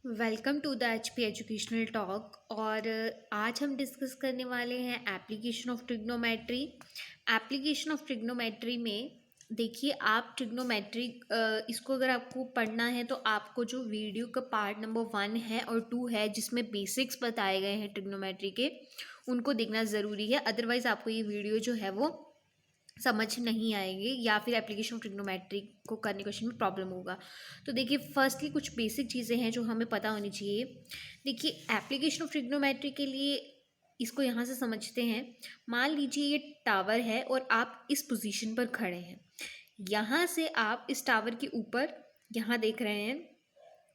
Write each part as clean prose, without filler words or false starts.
Welcome to the HP educational talk. और आज हम डिस्कस करने वाले हैं application of trigonometry. Application of trigonometry में देखिए, आप ट्रिग्नोमेट्री इसको अगर आपको पढ़ना है तो आपको जो वीडियो का पार्ट नंबर 1 है और 2 है जिसमें बेसिक्स बताए गए हैं ट्रिग्नोमेट्री के, उनको देखना ज़रूरी है। अदरवाइज़ आपको ये वीडियो जो है वो समझ नहीं आएंगे या फिर एप्लीकेशन ऑफ ट्रिग्नोमेट्री को करने क्वेश्चन में प्रॉब्लम होगा। तो देखिए, फर्स्टली कुछ बेसिक चीज़ें हैं जो हमें पता होनी चाहिए। देखिए, एप्लीकेशन ऑफ ट्रिग्नोमेट्री के लिए इसको यहाँ से समझते हैं। मान लीजिए ये टावर है और आप इस पोजीशन पर खड़े हैं। यहाँ से आप इस टावर के ऊपर यहाँ देख रहे हैं,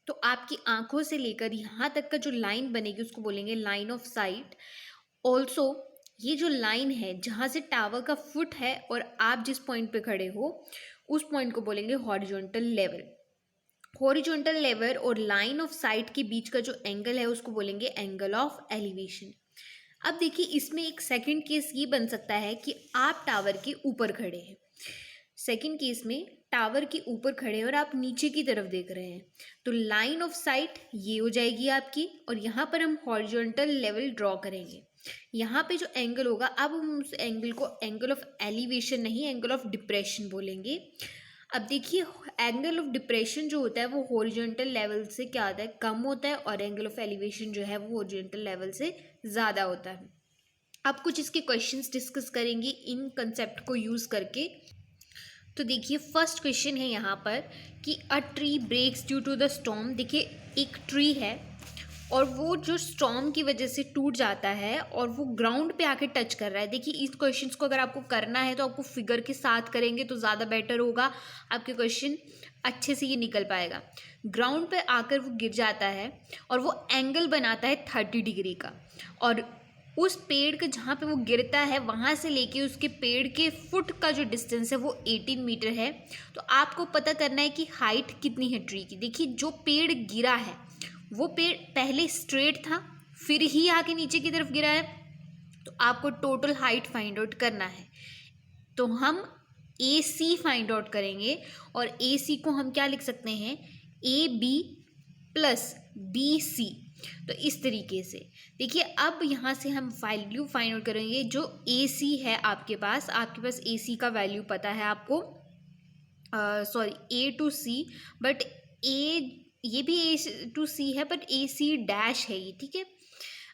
तो आपकी आंखों से लेकर यहाँ तक का जो लाइन बनेगी उसको बोलेंगे लाइन ऑफ साइट। ऑल्सो ये जो लाइन है जहाँ से टावर का फुट है और आप जिस पॉइंट पे खड़े हो उस पॉइंट को बोलेंगे हॉरिजॉन्टल लेवल। हॉरिजॉन्टल लेवल और लाइन ऑफ साइट के बीच का जो एंगल है उसको बोलेंगे एंगल ऑफ एलिवेशन। अब देखिए, इसमें एक सेकंड केस ये बन सकता है कि आप टावर के ऊपर खड़े हैं। सेकंड केस में टावर के ऊपर खड़े हैं और आप नीचे की तरफ देख रहे हैं, तो लाइन ऑफ साइट ये हो जाएगी आपकी, और यहाँ पर हम हॉरिजॉन्टल लेवल ड्रॉ करेंगे। यहाँ पे जो एंगल होगा, अब हम उस एंगल को एंगल ऑफ एलिवेशन नहीं, एंगल ऑफ डिप्रेशन बोलेंगे। अब देखिए, एंगल ऑफ डिप्रेशन जो होता है वो हॉरिजॉन्टल लेवल से क्या होता है, कम होता है, और एंगल ऑफ एलिवेशन जो है वो हॉरिजॉन्टल लेवल से ज़्यादा होता है। अब कुछ इसके क्वेश्चंस डिस्कस करेंगे इन कंसेप्ट को यूज़ करके। तो देखिए, फर्स्ट क्वेश्चन है यहाँ पर कि a tree breaks due to the storm. देखिए, एक ट्री है और वो जो स्टॉर्म की वजह से टूट जाता है और वो ग्राउंड पे आके टच कर रहा है। देखिए, इस क्वेश्चंस को अगर आपको करना है तो आपको फिगर के साथ करेंगे तो ज़्यादा बेटर होगा, आपके क्वेश्चन अच्छे से ये निकल पाएगा। ग्राउंड पे आकर वो गिर जाता है और वो एंगल बनाता है 30 डिग्री का, और उस पेड़ के जहाँ पे वो गिरता है वहाँ से लेके उसके पेड़ के फुट का जो डिस्टेंस है वो 18 मीटर है। तो आपको पता करना है कि हाइट कितनी है ट्री की। देखिए, जो पेड़ गिरा है वो पेड़ पहले स्ट्रेट था, फिर ही आके नीचे की तरफ गिरा है, तो आपको टोटल हाइट फाइंड आउट करना है। तो हम ए सी फाइंड आउट करेंगे, और ए सी को हम क्या लिख सकते हैं, A B plus B C. तो इस तरीके से देखिए, अब यहाँ से हम वैल्यू फाइंड आउट करेंगे। जो ए सी है आपके पास ए सी का वैल्यू पता है आपको, sorry A to C, but ये भी ए टू सी है, बट ए सी डैश है ये, ठीक है।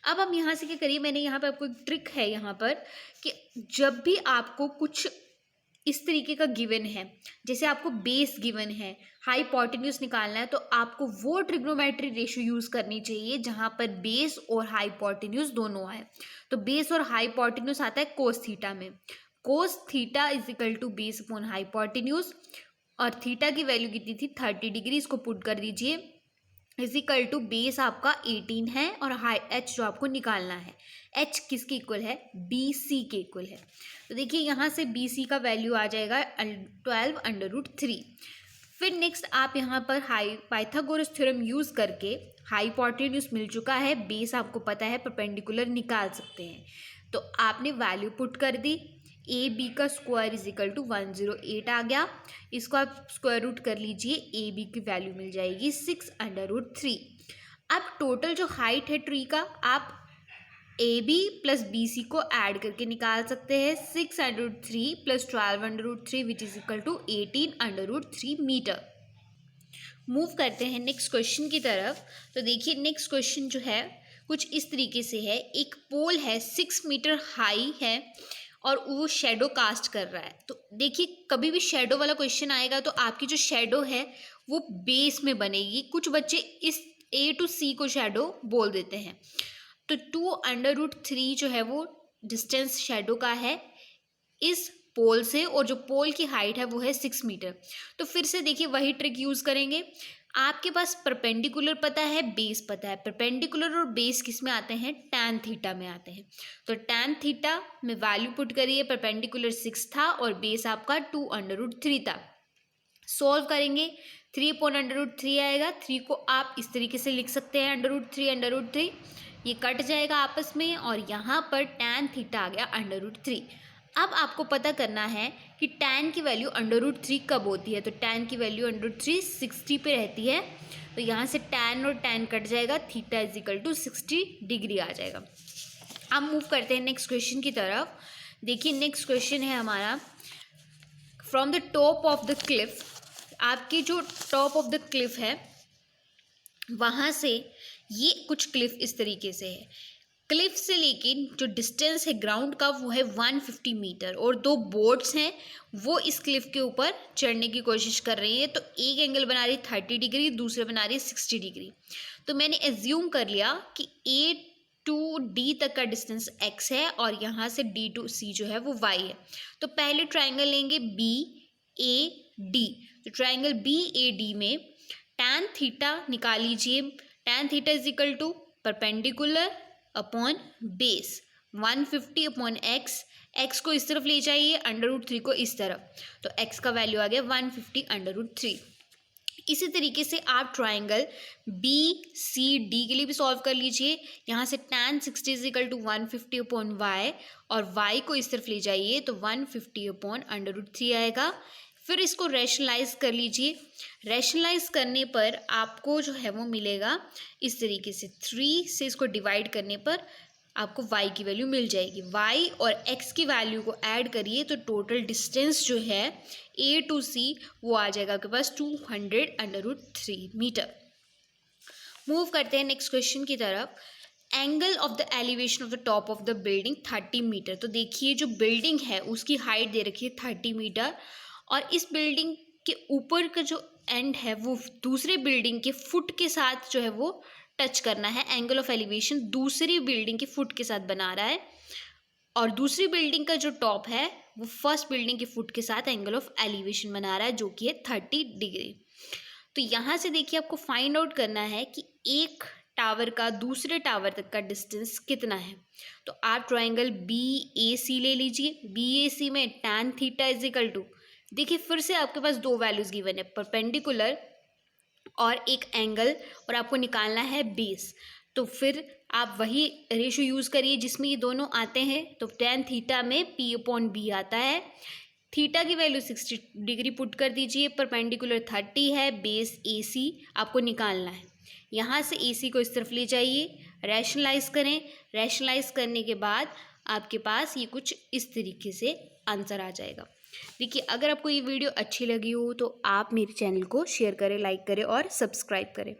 अब हम यहाँ से क्या करिए, मैंने यहाँ पे आपको एक ट्रिक है यहाँ पर कि जब भी आपको कुछ इस तरीके का गिवन है, जैसे आपको बेस गिवन है, हाइपोटेन्यूज निकालना है, तो आपको वो ट्रिग्नोमेट्री रेशियो यूज़ करनी चाहिए जहाँ पर बेस और हाइपोटेन्यूज दोनों आए। तो बेस और हाइपोटेन्यूज आता है कोस थीटा में। Cos theta is equal to base upon hypotenuse, और थीटा की वैल्यू कितनी थी, 30 डिग्री। इसको पुट कर दीजिए, इज इक्वल टू बेस आपका 18 है और हाई एच जो आपको निकालना है, एच किसके इक्वल है, बी सी के इक्वल है। तो देखिए, यहाँ से बी सी का वैल्यू आ जाएगा 12√3। फिर नेक्स्ट आप यहाँ पर पाइथागोरस थ्योरम यूज़ करके हाइपोटेन्यूज मिल चुका है, बेस आपको पता है, परपेंडिकुलर निकाल सकते हैं। तो आपने वैल्यू पुट कर दी, ए बी का स्क्वायर इज इक्वल टू 108 आ गया। इसको आप स्क्वायर रूट कर लीजिए, ए बी की वैल्यू मिल जाएगी 6√3। अब टोटल जो हाइट है ट्री का, आप A B plus B C को ऐड करके निकाल सकते हैं, 6√3 plus 12√3 which is equal to 18√3 metre. Move करते हैं नेक्स्ट क्वेश्चन की तरफ। तो देखिए, नेक्स्ट क्वेश्चन जो है कुछ इस तरीके से है। एक पोल है 6 मीटर हाई है और वो शेडो कास्ट कर रहा है। तो देखिए, कभी भी शेडो वाला क्वेश्चन आएगा तो आपकी जो शेडो है वो बेस में बनेगी। कुछ बच्चे इस ए टू सी को शेडो बोल देते हैं। तो 2√3 जो है वो डिस्टेंस शेडो का है इस पोल से, और जो पोल की हाइट है वो है 6 मीटर। तो फिर से देखिए, वही ट्रिक यूज़ करेंगे। आपके पास परपेंडिकुलर पता है, बेस पता है। परपेंडिकुलर और बेस किस में आते हैं, टैन थीटा में आते हैं। तो टैन थीटा में वैल्यू पुट करिए, परपेंडिकुलर 6 था और बेस आपका 2√3 था। सॉल्व करेंगे, 3/√3 आएगा। 3 को आप इस तरीके से लिख सकते हैं, √3, ये कट जाएगा आपस में, और यहाँ पर टैन थीटा आ गया √3। अब आपको पता करना है कि टैन की वैल्यू √3 कब होती है। तो टैन की वैल्यू √3 60 पे रहती है। तो यहाँ से tan और tan कट जाएगा, theta is equal to 60 degree आ जाएगा। अब मूव करते हैं नेक्स्ट क्वेश्चन की तरफ। देखिए नेक्स्ट क्वेश्चन है हमारा, from the top of the Cliff, आपकी जो टॉप ऑफ द क्लिफ है वहाँ से ये कुछ क्लिफ इस तरीके से है, क्लिफ से लेकिन जो डिस्टेंस है ग्राउंड का वो है 150 मीटर, और दो बोट्स हैं वो इस क्लिफ के ऊपर चढ़ने की कोशिश कर रही है। तो एक एंगल बना रही है 30 डिग्री, दूसरे बना रही है 60 डिग्री। तो मैंने एज्यूम कर लिया कि A टू D तक का डिस्टेंस x है और यहाँ से D टू C जो है वो y है। तो पहले ट्राइंगल लेंगे BAD। तो ट्राइंगल BAD में tan थीटा निकाल लीजिए। tan theta is equal to perpendicular upon base 150 upon x को इस तरफ ले जाइए, √3 को इस तरफ, तो x का वैल्यू आ गया 150 √3। इसी तरीके से आप ट्राइंगल BCD के लिए भी सॉल्व कर लीजिए। यहाँ से tan 60 is equal to 150 upon y, और y को इस तरफ ले जाइए तो 150 अपॉन √3 आएगा। फिर इसको रैशनलाइज कर लीजिए। रैशनलाइज करने पर आपको जो है वो मिलेगा इस तरीके से, 3 से इसको डिवाइड करने पर आपको y की वैल्यू मिल जाएगी। y और x की वैल्यू को ऐड करिए तो टोटल डिस्टेंस जो है A टू C वो आ जाएगा आपके पास 200 √3 मीटर। मूव करते हैं नेक्स्ट क्वेश्चन की तरफ। Angle of the elevation of the top of the building 30 metre. तो देखिए जो बिल्डिंग है उसकी हाइट दे रखी है 30 मीटर, और इस बिल्डिंग के ऊपर का जो एंड है वो दूसरे बिल्डिंग के फुट के साथ जो है वो टच करना है। एंगल ऑफ एलिवेशन दूसरी बिल्डिंग के फुट के साथ बना रहा है, और दूसरी बिल्डिंग का जो टॉप है वो फर्स्ट बिल्डिंग के फुट के साथ एंगल ऑफ एलिवेशन बना रहा है जो कि है 30 डिग्री। तो यहाँ से देखिए आपको फाइंड आउट करना है कि एक टावर का दूसरे टावर तक का डिस्टेंस कितना है। तो आप ट्राइंगल BAC ले लीजिए। BAC में tan theta is equal to, देखिए फिर से आपके पास दो वैल्यूज गिवन है, परपेंडिकुलर और एक एंगल, और आपको निकालना है बेस। तो फिर आप वही रेशो यूज़ करिए जिसमें ये दोनों आते हैं। तो tan थीटा में P अपॉन B आता है। थीटा की वैल्यू 60 डिग्री पुट कर दीजिए, परपेंडिकुलर 30 है, बेस AC आपको निकालना है। यहाँ से AC को इस तरफ ले जाइए, रैशनलाइज करें। रैशनलाइज करने के बाद आपके पास ये कुछ इस तरीके से आंसर आ जाएगा। देखिए अगर आपको ये वीडियो अच्छी लगी हो तो आप मेरे चैनल को शेयर करें, लाइक करें और सब्सक्राइब करें।